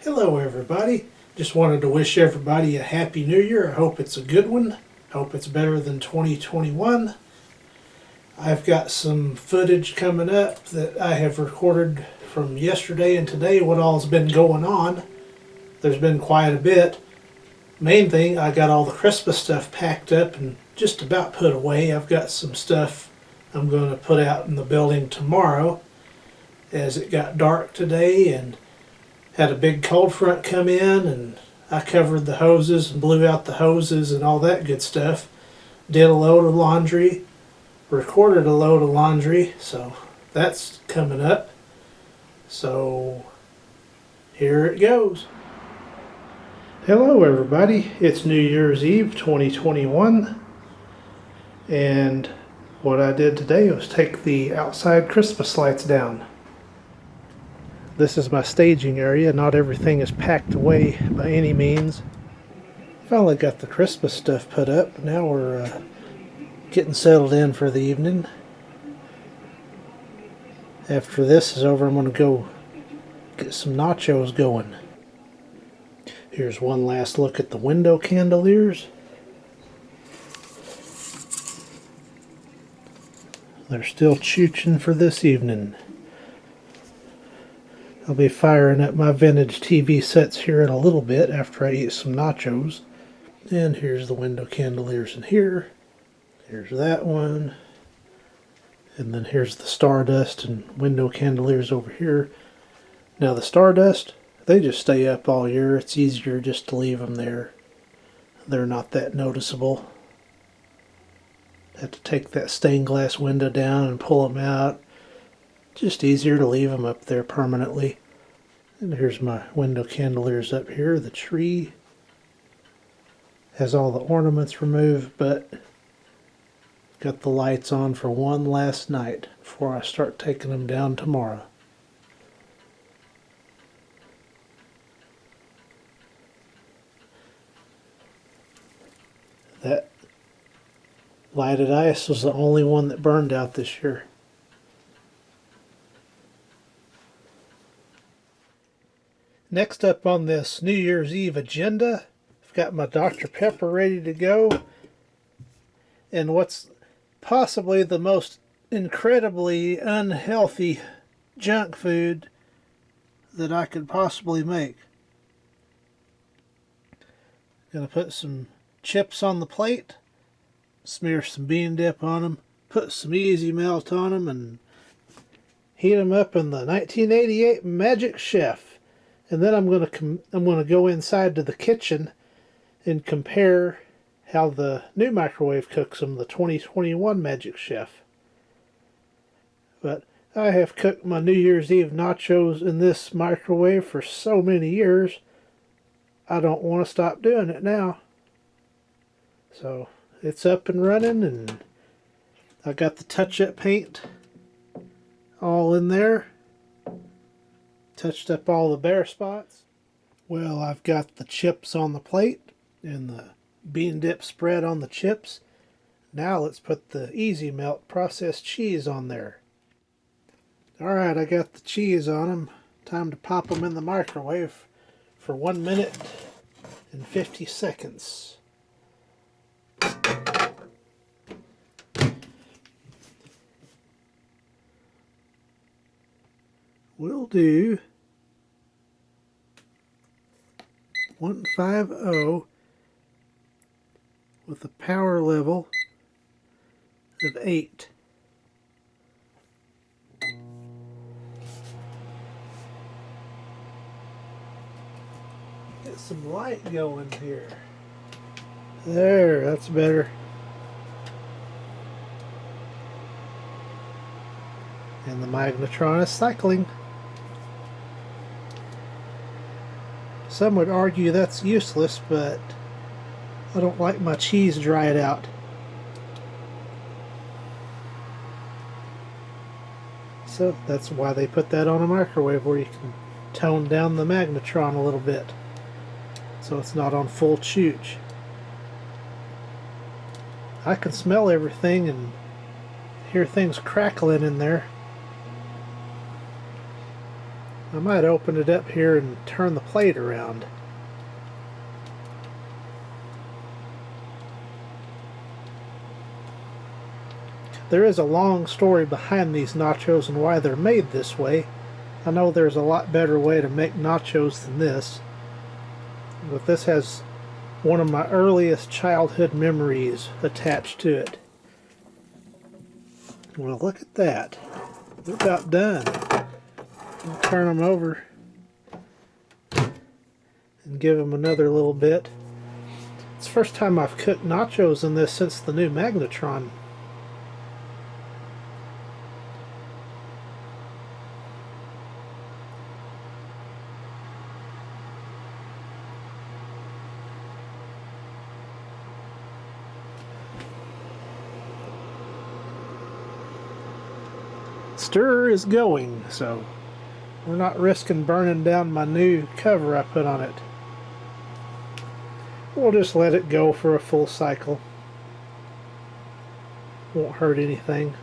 Hello everybody. Just wanted to wish everybody a happy new year. I hope it's a good one. Hope it's better than 2021. I've got some footage coming up that I have recorded from yesterday and today, what all's been going on. There's been quite a bit. Main thing, I got all the Christmas stuff packed up and just about put away. I've got some stuff I'm going to put out in the building tomorrow, as it got dark today and had a big cold front come in, and I covered the hoses and blew out the hoses and all that good stuff. Did a load of laundry, recorded a load of laundry, so that's coming up. So here it goes. Hello everybody, it's New Year's Eve 2021, and what I did today was take the outside Christmas lights down. This is my staging area. Not everything is packed away by any means. Finally got the Christmas stuff put up. Now we're getting settled in for the evening. After this is over, I'm going to go get some nachos going. Here's one last look at the window chandeliers. They're still chooching for this evening. I'll be firing up my vintage TV sets here in a little bit after I eat some nachos. And here's the window chandeliers in here. Here's that one. And then here's the stardust and window chandeliers over here. Now the stardust, they just stay up all year. It's easier just to leave them there. They're not that noticeable. Have to take that stained glass window down and pull them out. Just easier to leave them up there permanently. And here's my window chandeliers up here. The tree has all the ornaments removed, but got the lights on for one last night before I start taking them down tomorrow. That lighted ice was the only one that burned out this year. Next up on this New Year's Eve agenda, I've got my Dr. Pepper ready to go. And what's possibly the most incredibly unhealthy junk food that I could possibly make. Gonna put some chips on the plate, smear some bean dip on them, put some easy melt on them, and heat them up in the 1988 Magic Chef. And then I'm gonna go inside to the kitchen and compare how the new microwave cooks them, the 2021 Magic Chef. But I have cooked my New Year's Eve nachos in this microwave for so many years, I don't want to stop doing it now. So it's up and running, and I got the touch-up paint all in there. Touched up all the bare spots. Well, I've got the chips on the plate and the bean dip spread on the chips. Now let's put the easy melt processed cheese on there. Alright, I got the cheese on them. Time to pop them in the microwave for 1 minute and 50 seconds. We'll do 150 with a power level of 8. Get some light going here. There, that's better. And the magnetron is cycling. Some would argue that's useless, but I don't like my cheese dried out. So that's why they put that on a microwave, where you can tone down the magnetron a little bit, so it's not on full chooch. I can smell everything and hear things crackling in there. I might open it up here and turn the plate around. There is a long story behind these nachos and why they're made this way. I know there's a lot better way to make nachos than this, but this has one of my earliest childhood memories attached to it. Well, look at that. They're about done. I'll turn them over and give them another little bit. It's the first time I've cooked nachos in this since the new magnetron. Stir is going, so we're not risking burning down my new cover I put on it. We'll just let it go for a full cycle. Won't hurt anything.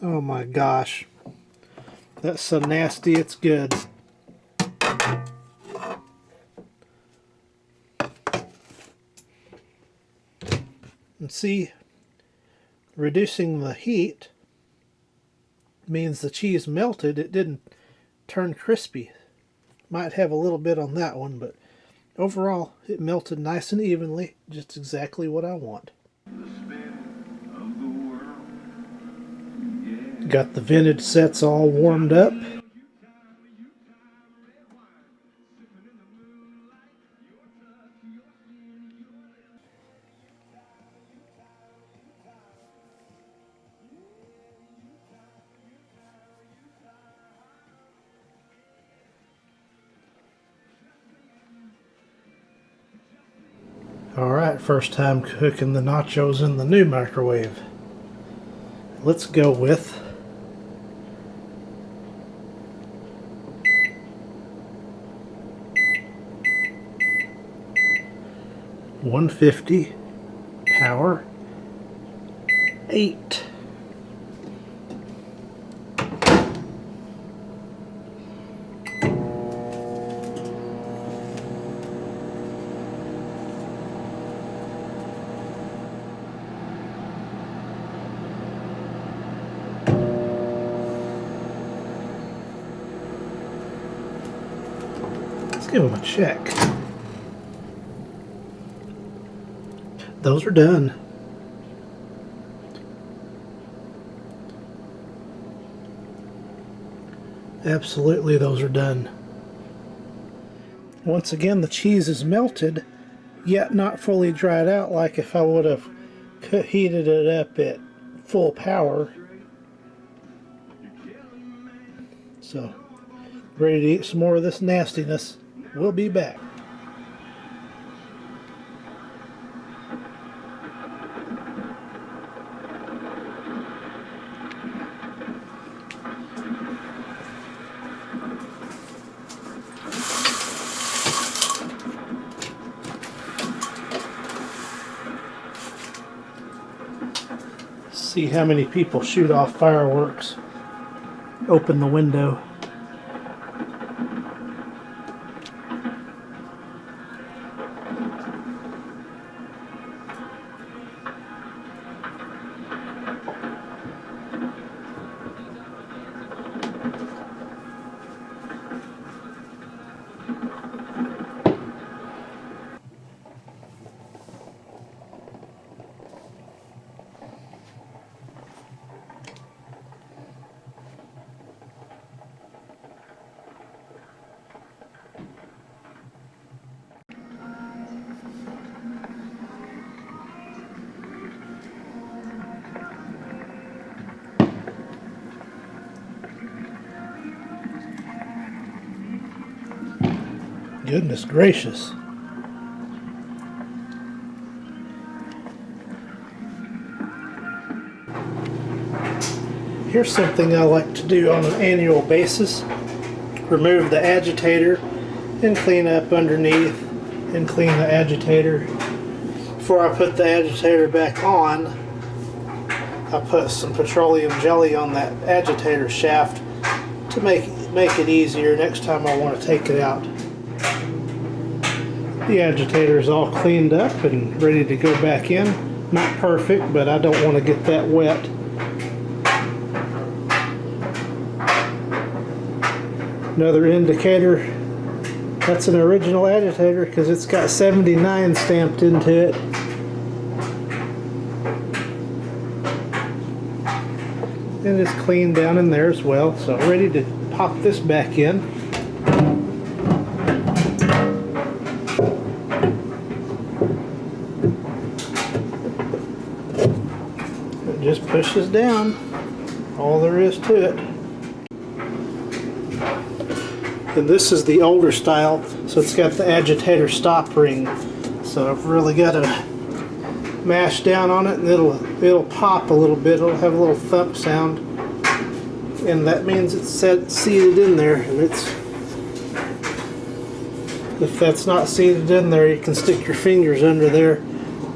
Oh my gosh. That's so nasty it's good. And see, reducing the heat means the cheese melted. It didn't turn crispy. Might have a little bit on that one, but overall it melted nice and evenly, just exactly what I want. Got the vintage sets all warmed up. Alright, first time cooking the nachos in the new microwave. Let's go with 150 power 8. Let's give them a check. Those are done. Absolutely, those are done. Once again, the cheese is melted, yet not fully dried out like if I would have heated it up at full power. So, ready to eat some more of this nastiness. We'll be back. See how many people shoot off fireworks. Open the window. Goodness gracious. Here's something I like to do on an annual basis. Remove the agitator and clean up underneath and clean the agitator. Before I put the agitator back on, I put some petroleum jelly on that agitator shaft to make it easier next time I want to take it out. The agitator is all cleaned up and ready to go back in. Not perfect, but I don't want to get that wet. Another indicator, that's an original agitator because it's got 79 stamped into it. And it's clean down in there as well, so ready to pop this back in. It just pushes down, all there is to it. And this is the older style, so it's got the agitator stop ring. So I've really got to mash down on it and it'll pop a little bit. It'll have a little thump sound. And that means it's seated in there. And if that's not seated in there, you can stick your fingers under there.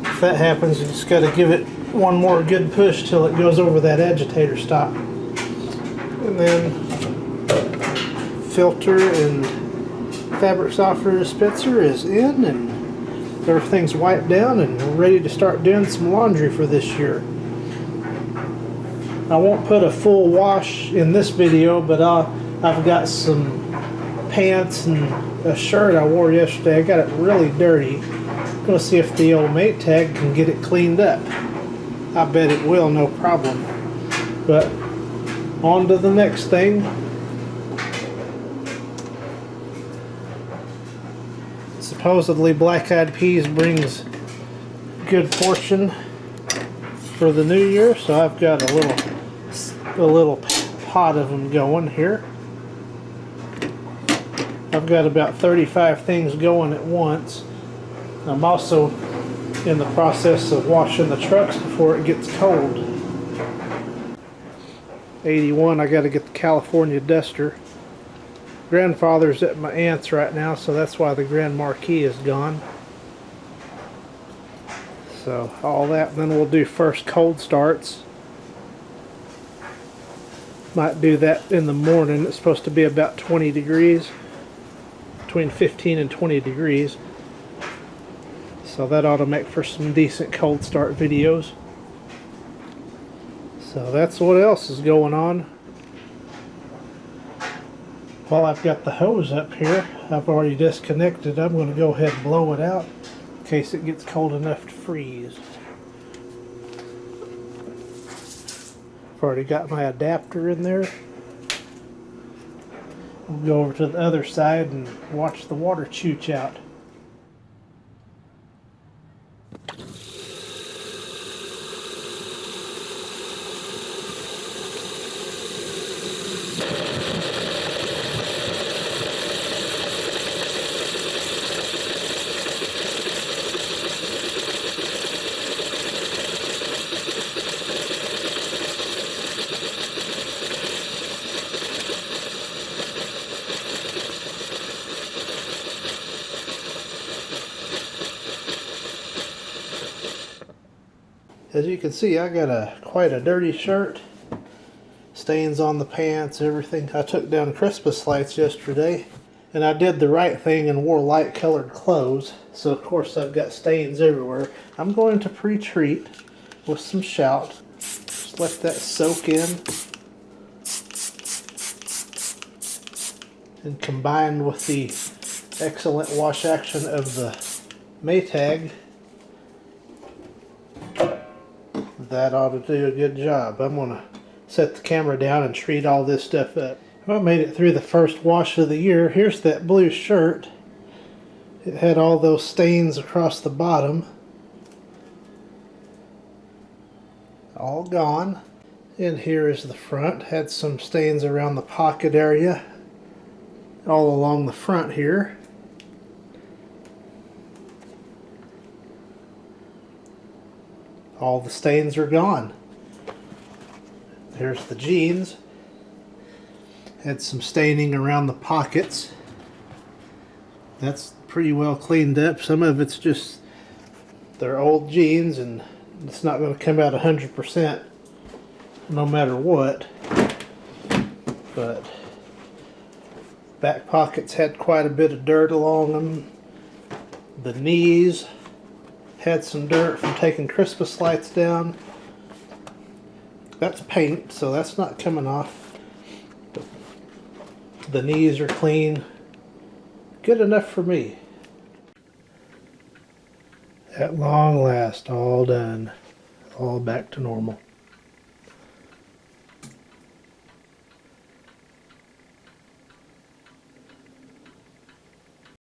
If that happens, you just got to give it one more good push till it goes over that agitator stop. And then filter and fabric softener dispenser is in, and everything's wiped down, and we're ready to start doing some laundry for this year. I won't put a full wash in this video, but I've got some pants and a shirt I wore yesterday. I got it really dirty. I'm going to see if the old Maytag can get it cleaned up. I bet it will, no problem. But on to the next thing. Supposedly Black Eyed Peas brings good fortune for the new year, so I've got a little pot of them going here. I've got about 35 things going at once. I'm also in the process of washing the trucks before it gets cold. 81, I got to get the California duster. Grandfather's at my aunt's right now, so that's why the Grand Marquis is gone. So all that, and then we'll do first cold starts. Might do that in the morning. It's supposed to be about 20 degrees, between 15 and 20 degrees. So that ought to make for some decent cold start videos. So that's what else is going on. While I've got the hose up here, I've already disconnected. I'm going to go ahead and blow it out in case it gets cold enough to freeze. I've already got my adapter in there. We'll go over to the other side and watch the water chooch out. As you can see, I got quite a dirty shirt. Stains on the pants, everything. I took down Christmas lights yesterday, and I did the right thing and wore light colored clothes. So of course I've got stains everywhere. I'm going to pre-treat with some Shout. Just let that soak in. And combined with the excellent wash action of the Maytag, that ought to do a good job. I'm going to set the camera down and treat all this stuff up. Well, I made it through the first wash of the year. Here's that blue shirt. It had all those stains across the bottom. All gone. And here is the front. Had some stains around the pocket area. All along the front here. All the stains are gone. There's the jeans. Had some staining around the pockets. That's pretty well cleaned up. Some of it's just, they're old jeans and it's not going to come out 100%. no matter what. But back pockets had quite a bit of dirt along them. The knees had some dirt from taking Christmas lights down. That's paint, so that's not coming off. The knees are clean. Good enough for me. At long last, all done. All back to normal.